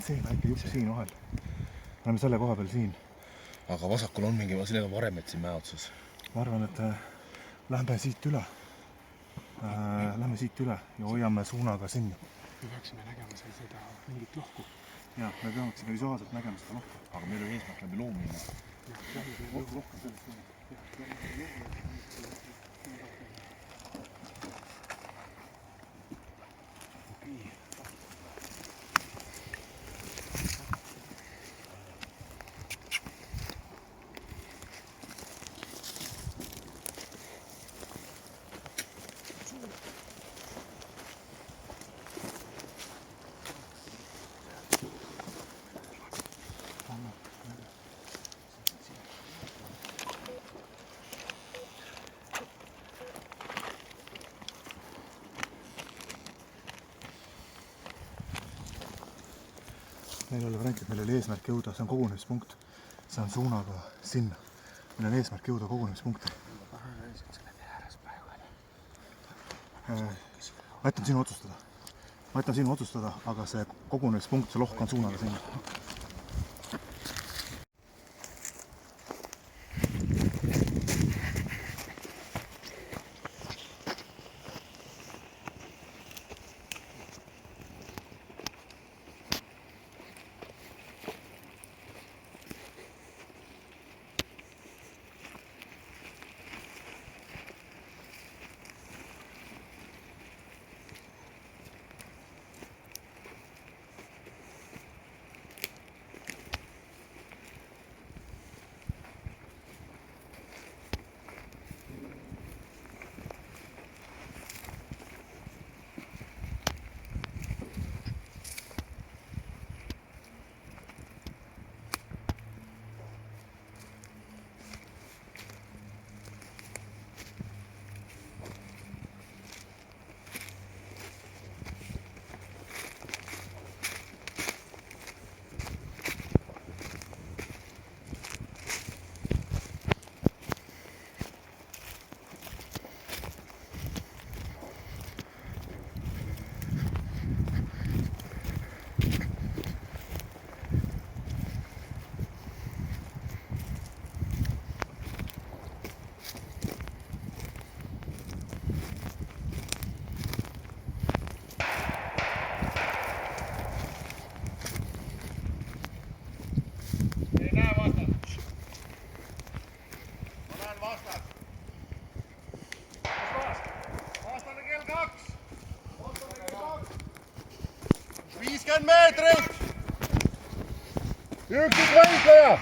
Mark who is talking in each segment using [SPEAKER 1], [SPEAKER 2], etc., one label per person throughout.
[SPEAKER 1] see väike jupp siin vahel. Oleme selle koha peal siin.
[SPEAKER 2] Aga vasakul on mingi sellega varemet siin mäe otsas.
[SPEAKER 1] Ma arvan, et lähme siit üle. Lähme siit üle ja hoiame suunaga sinna.
[SPEAKER 3] Me peaksime nägema seal seda mingit lohku.
[SPEAKER 1] Jah, me peaksime visuaalselt nägema seda lohku.
[SPEAKER 2] Aga meil on eesmärk läbi loo minna.
[SPEAKER 1] Rohkem sellest. Meil oli variant, et meil oli eesmärk jõuda, see on kogunemispunkt. See on suunaga sinna. Meil on eesmärk jõuda kogunemispunkti. Ma jätan sinu otsustada, aga see kogunemispunkt, see lohk on suunaga sinna.
[SPEAKER 2] Meetrit! Üksis võitleja!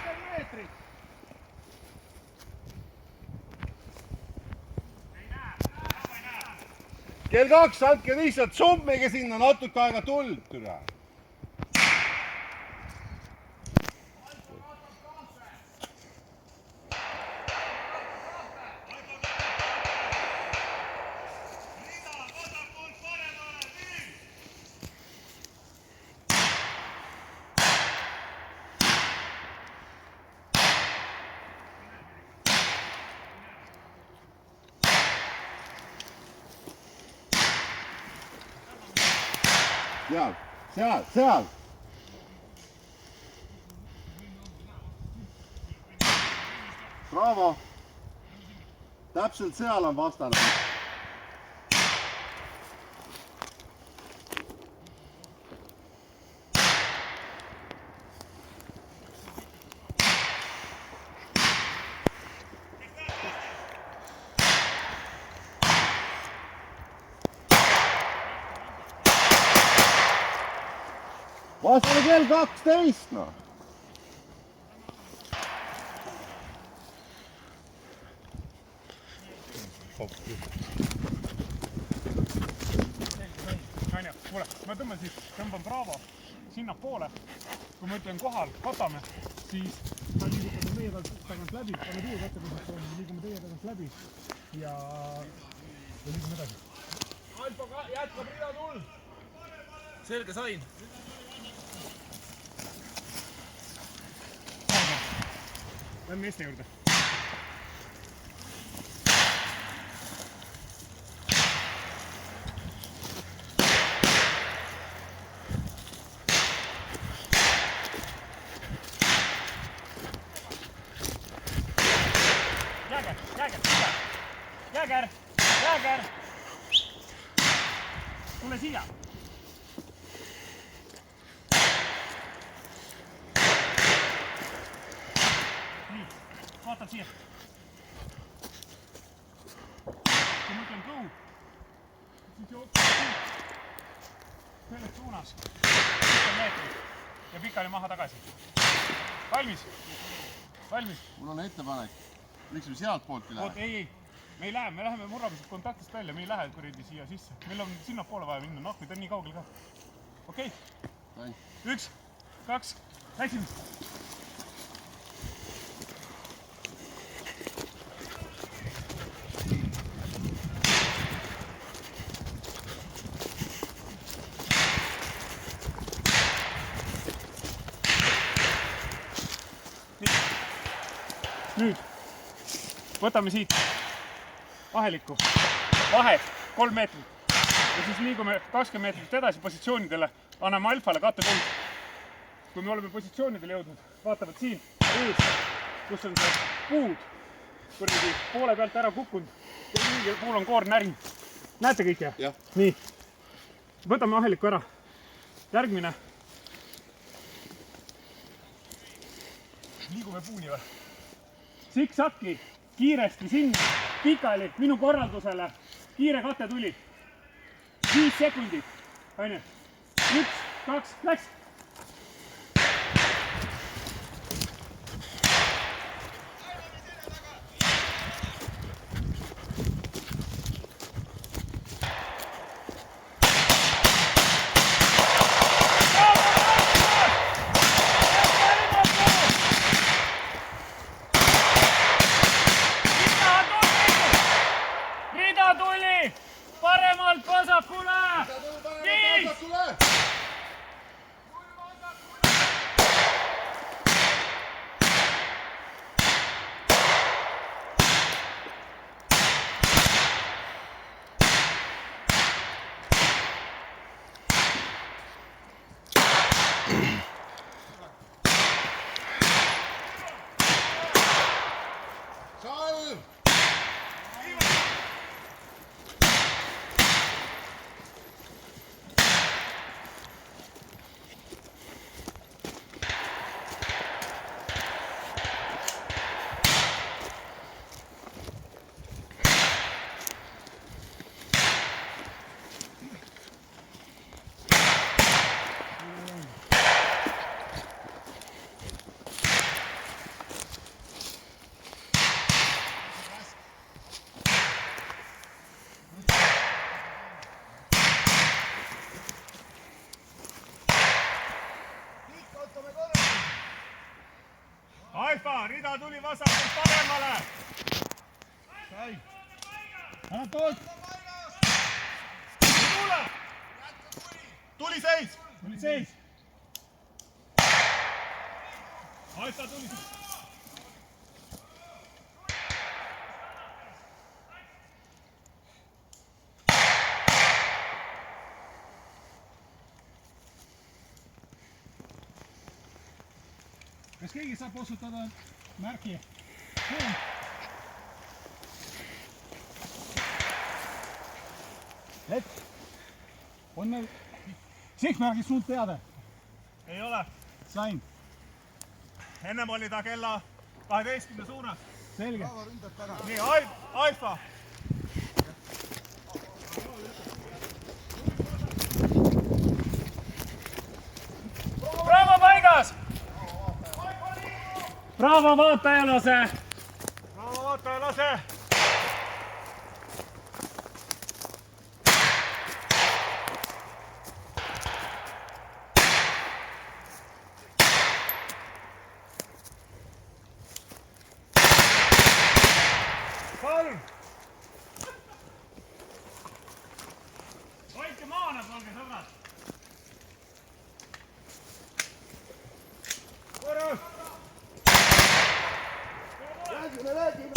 [SPEAKER 2] Kell 2 andke lihtsalt summige sinna natuke aega tuld, türa. Seal. Bravo. Täpselt seal on vastane. Vastane kell 12, no.
[SPEAKER 3] Kuule, ma tõmban Bravo sinna poole. Kui ma ütlen kohal, katame, siis ta liigutame meie tagant läbi, aga teie kätte liigume teie tagant läbi ja liigume edasi. Alfa jätkab rida tuld! Selge sain! Lähme Eesti juurde. Jääger! Jääger! Tule siia! Nii, vaatad siia. Kui ma ütlen go, siis jookseb siit. Selles suunas. 10 meetrit. Ja pikali maha tagasi. Valmis? Valmis?
[SPEAKER 2] Mul on ettepanek. Miks me sealt poolt ei lähe?
[SPEAKER 3] Ei. Me ei lähe, me läheme murrame siit kontaktist välja, me ei lähe kuridi siia sisse. Meil on sinna poole vaja minna, noh, kui ta on nii kaugel ka. Okei. 1, 2, läksime. Nüüd võtame siit vahelikku, vahe 3 meetrit ja siis liigume 20 meetrit edasi positsioonidele, anname alfale kattetuld. Kui me oleme positsioonidele jõudnud, vaatavad siin ees, kus on see puud kuradi poole pealt ära kukkunud ja mingil puul on koor närin. Näete kõik, jah?
[SPEAKER 2] Jah.
[SPEAKER 3] Nii, võtame vaheliku ära. Järgmine. Liigume puuni või? Siksaki, kiiresti sinna, pikali, minu korraldusele, kiire kate tuli. 5 sekundit, aine. 1, 2, läks. Tuli! Paremalt vasakule! Viis!
[SPEAKER 2] Salv!
[SPEAKER 3] Alfa, rida tuli vasakult paremale. Sai. Anna poolt. Tule.
[SPEAKER 2] Tuli seis!
[SPEAKER 3] Tuli seis. Alfa tuli seis. Kas keegi saab osutada märki? Et on meil sihtmärgis suund teada?
[SPEAKER 2] Ei ole.
[SPEAKER 3] Sain.
[SPEAKER 2] Ennem oli ta kella 12 suunas.
[SPEAKER 3] Selge.
[SPEAKER 2] Nii, Alfa.
[SPEAKER 3] Bravo paigas! Bravo vaatajalase!
[SPEAKER 2] Bravo vaatajalase! Palun!
[SPEAKER 3] Hoidke maana, olge sõbrad!
[SPEAKER 2] Korras! Räägime!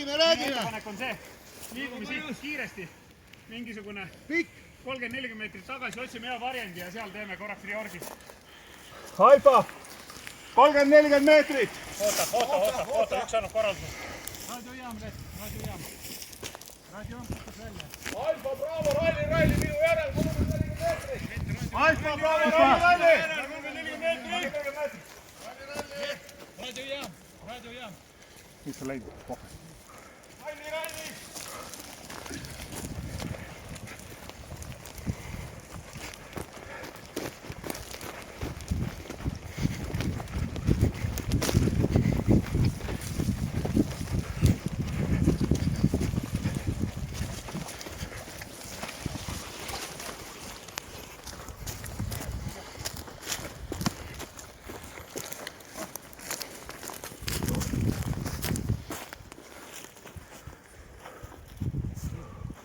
[SPEAKER 2] räägime.
[SPEAKER 3] Ettepanek on see, liigume siit kiiresti, mingisugune 30-40 meetrit tagasi, otsime hea varjendi ja seal teeme korraks reorgi.
[SPEAKER 2] Alfa, 30-40 meetrit.
[SPEAKER 3] Oota, üks annab korralduse. Radiojaam, kukkus välja.
[SPEAKER 2] Alfa, Bravo, ralli, minu järel, 30-40 meetrit. Alfa, Bravo, ralli. 30-40 meetrit.
[SPEAKER 3] Radiojaam.
[SPEAKER 1] Mis sa leidnud?
[SPEAKER 2] Ralli.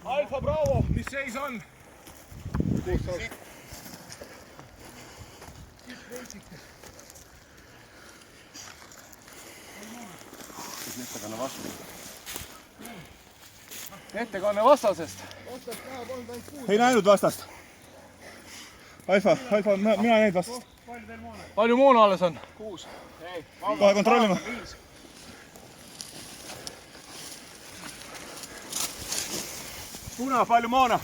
[SPEAKER 2] Alfa, Bravo, mis seis on? Ettekanne vastasest.
[SPEAKER 1] Ei näinud vastast. Alfa, mina ei näinud vastast.
[SPEAKER 2] Palju moona alles on? 6.
[SPEAKER 1] Kohe kontrollima.
[SPEAKER 2] Puna, palju moona?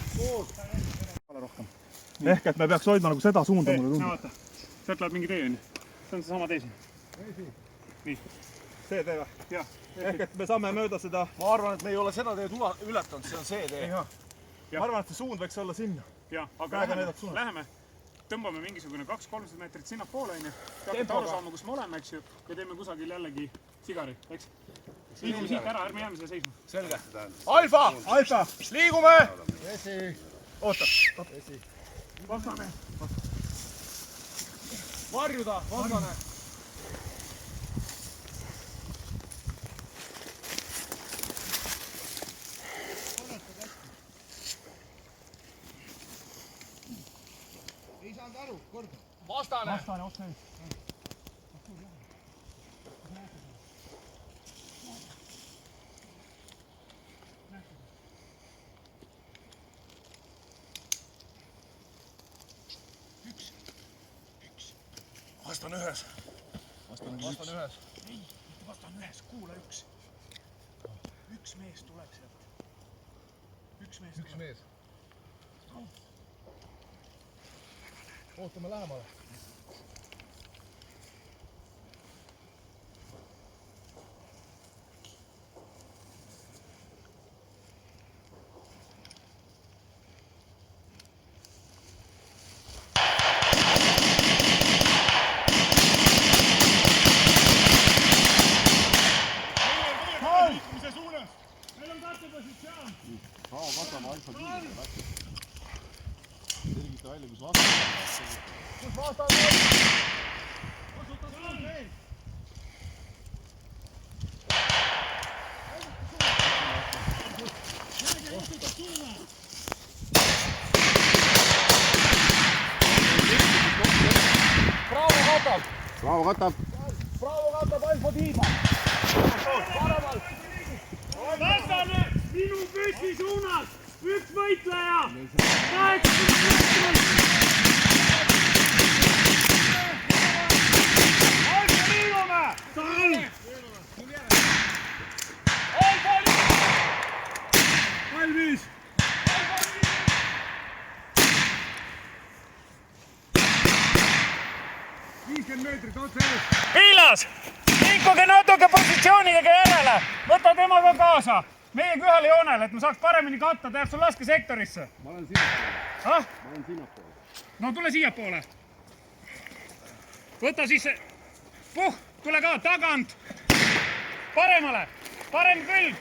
[SPEAKER 1] Ehk et me peaks hoidma nagu seda suunda, mulle tundub.
[SPEAKER 3] Vaata, sealt läheb mingi tee, on ju. See on seesama tee siin. Nii.
[SPEAKER 1] See tee või?
[SPEAKER 3] Jah.
[SPEAKER 1] Ehk et me saame mööda seda.
[SPEAKER 2] Ma arvan, et me ei ole seda teed ületanud, see on see tee.
[SPEAKER 1] Ma arvan, et see suund võiks olla sinna.
[SPEAKER 3] Jah, aga läheme, tõmbame mingisugune 200-300 meetrit sinnapoole, on ju. Peab aru saama, kus me oleme, eks ju, ja teeme kusagil jällegi sigari, eks. Liigume siit ära, ärme jääme siia seisma.
[SPEAKER 2] Selge. Alfa, liigume!
[SPEAKER 1] Oota.
[SPEAKER 3] Vastane.
[SPEAKER 2] Varjuda, vastane. Ei saanud aru, korda. Vastane.
[SPEAKER 3] Vastane, otse ees.
[SPEAKER 2] Vastan ühes.
[SPEAKER 3] Ei, vastan ühes, kuula üks. Üks mees tuleb sealt. Üks mees.
[SPEAKER 2] Ootame lähemale.
[SPEAKER 3] Meil on kattepositsioon.
[SPEAKER 2] Katame alfa kiirelt. Selgita välja, kus vastane. Kus vastane on? Bravo katab alfa tiiba.
[SPEAKER 3] Vastane minu püssi suunas. Üks võitleja. 80 meetrit.
[SPEAKER 2] Alfa liigume!
[SPEAKER 3] Valmis. Viilas, liikuge natuke positsioonidega järele, võta temaga kaasa, meiega ühele joonele, et ma saaks paremini katta, tead sul laskesektorisse.
[SPEAKER 2] Ma olen sinnapoole.
[SPEAKER 3] No tule siiapoole. Võta siis see, tule ka tagant, paremale, parem külg.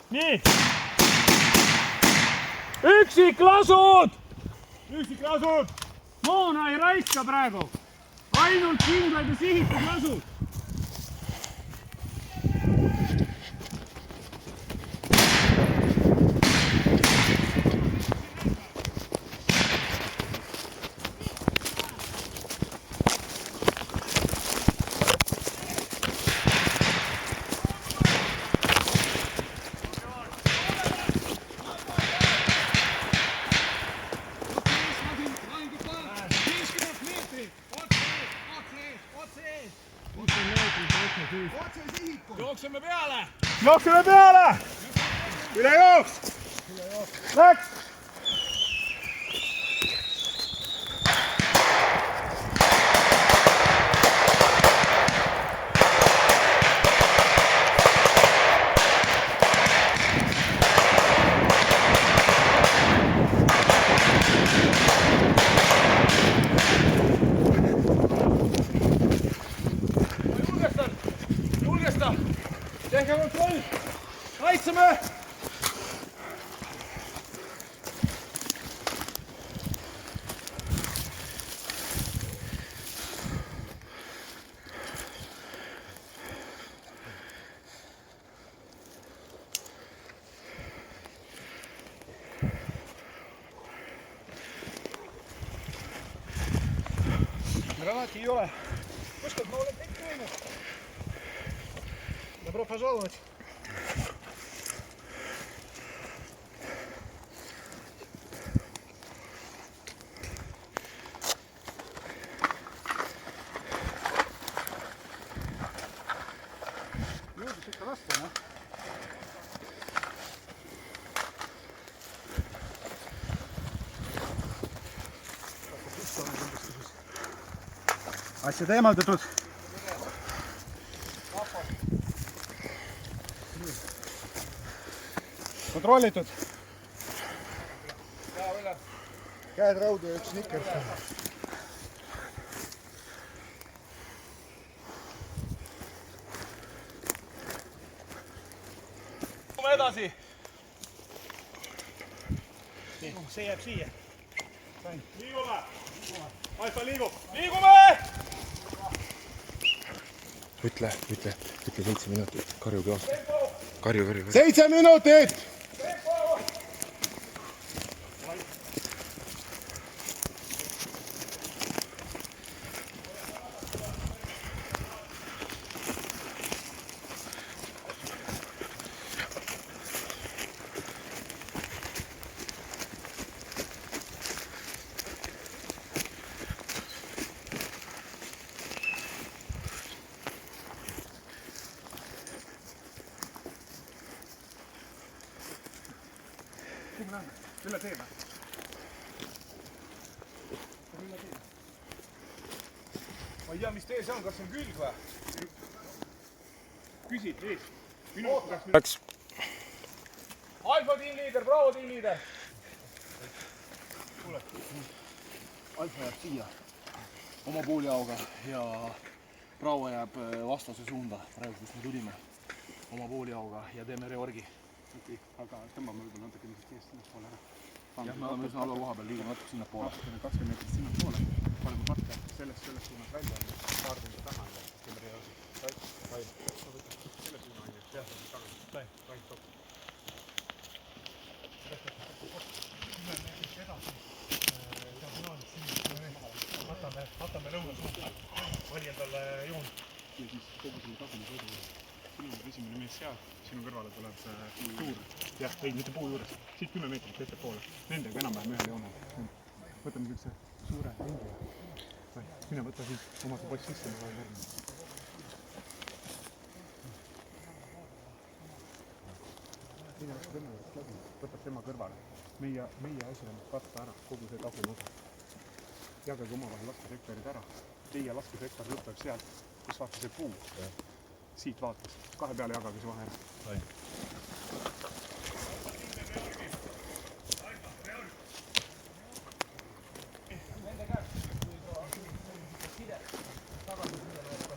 [SPEAKER 3] Nii. Üksiklasud! Moona ei raiska praegu. Ainult kindlad ja sihitud lasud.
[SPEAKER 2] Jookseme peale! Üle jooks! Läks! Julgesta! Tehke kontroll! Kaitseme! Granati ei ole. Kuskil ma olen kõik teinud. Добро пожаловать. Jõudis ikka vastu, noh. Asjad eemaldatud. Kontrollitud. Käed raudu ja üks snickers. Liigume edasi. Nii, see jääb siia. Liigume. Alfa liigub. Liigume!
[SPEAKER 1] Ütle 7 minutit, karjuge vastu. Karju.
[SPEAKER 2] 7 minutit! Üle teeme. Ma ei tea, mis tee see on, kas see on külg või? Küsid, Liis.
[SPEAKER 1] Läks.
[SPEAKER 2] Alfa tiimliider, Bravo tiimliider. Kuule.
[SPEAKER 4] Alfa jääb siia oma pooljaoga ja Bravo jääb vastase suunda, praegu kus me tulime oma pooljaoga ja teeme reorgi.
[SPEAKER 3] Aga tõmbame võib-olla natuke niisugust eest sinnapoole ära.
[SPEAKER 4] Jah, me oleme üsna halva koha peal, liigume natuke sinnapoole.
[SPEAKER 3] 20 meetrit sinnapoole, paneme katte sellest suunas välja, paar tunde taha ja teeme reorgi. Vaid, selle suuna on ju, jah, taga. Vaid, top. Võtame lõuna suunda, vali endale joon. Ja siis kogu selle taseme sõidu. Sinu esimene mees seal, sinu kõrvale tuleb tuur. Jah, ei, mitte puu juures. Siit 10 meetrit teiste poole. Nendega enam-vähem ühel joonel. Võtame niisuguse suure ringi. Mine võta siit oma see poss sisse, ma olen järgmine. Mine võtta tema juurde läbi, võtab tema kõrvale. Meie asi on katta ära kogu see tagune osa. Jagage omavahel laskesektorid ära. Teie laskesektor lõpeb sealt, kus vaata see puu. Siit vaatas. Kahe peale jagage see vahe ära.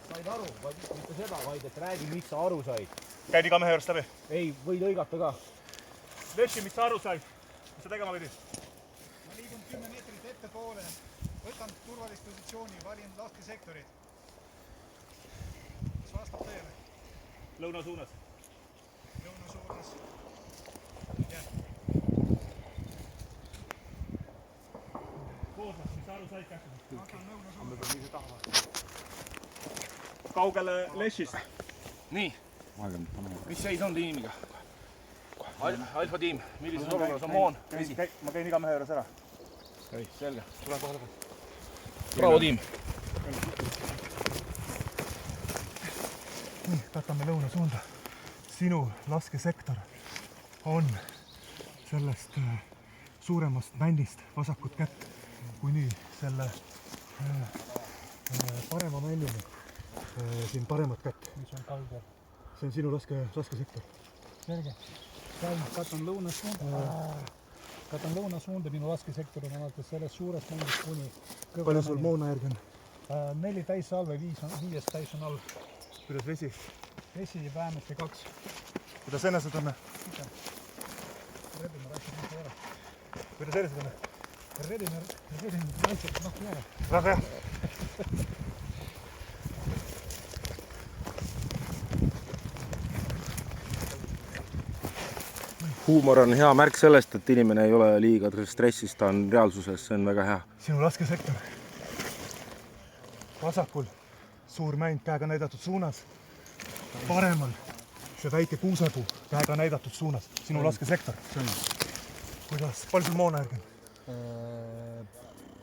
[SPEAKER 5] Said aru, mitte seda, vaid et räägi, mis sa aru said.
[SPEAKER 2] Käid iga mehe juurest läbi.
[SPEAKER 5] Ei, või lõigata ka.
[SPEAKER 2] Leši, mis sa aru said? Mis sa tegema pidid?
[SPEAKER 6] Ma liigun 10 meetrit ettepoole, võtan turvalist positsiooni, valin laskesektorid. Mis vastab teile?
[SPEAKER 2] Lõuna suunas.
[SPEAKER 6] Lõuna suunas. Jah.
[SPEAKER 2] Kooslas, mis sa aru said käsudest?
[SPEAKER 6] Vaatan lõuna suunas.
[SPEAKER 2] Kaugele Lešist?
[SPEAKER 4] Nii, mis seis on tiimiga? Alfa tiim, millises olukorras on moon?
[SPEAKER 2] Ma käin iga mehe juures ära.
[SPEAKER 4] Selge, tule kohe tagasi. Bravo tiim.
[SPEAKER 1] Nii, võtame lõuna suunda. sinu laskesektor on sellest suuremast männist vasakut kätt kuni selle parema männini siin paremat kätt.
[SPEAKER 3] mis on kaldal.
[SPEAKER 1] See on sinu laskesektor.
[SPEAKER 3] Selge. Katan lõunasuunda, minu laskesektor on alates sellest suurest mängist kuni
[SPEAKER 1] Palju sul moona järgi on?
[SPEAKER 3] 4 täissalve, 5 täis on all.
[SPEAKER 1] Kuidas vesi?
[SPEAKER 3] Vesi vähemasti 2.
[SPEAKER 1] Kuidas enesetunne?
[SPEAKER 3] Rebime raisad nahku ära.
[SPEAKER 1] Kuidas enesetunne?
[SPEAKER 3] Rebime raisad nahku ära.
[SPEAKER 1] Väga hea.
[SPEAKER 5] huumor on hea märk sellest, et inimene ei ole liiga stressis, ta on reaalsuses, see on väga hea.
[SPEAKER 1] Sinu laskesektor. Vasakul suur mänd käega näidatud suunas. Paremal see väike kuusepuu käega näidatud suunas. Sinu laskesektor. Kuidas? Palju sul moona järgi on?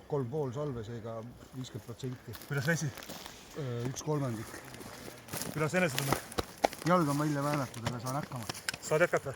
[SPEAKER 7] 3,5 salvesega 50%.
[SPEAKER 1] Kuidas vesi?
[SPEAKER 7] 1/3.
[SPEAKER 1] Kuidas enesetunne?
[SPEAKER 7] Jalg on välja väänatud, aga saan hakkama.
[SPEAKER 1] Saad jätkata?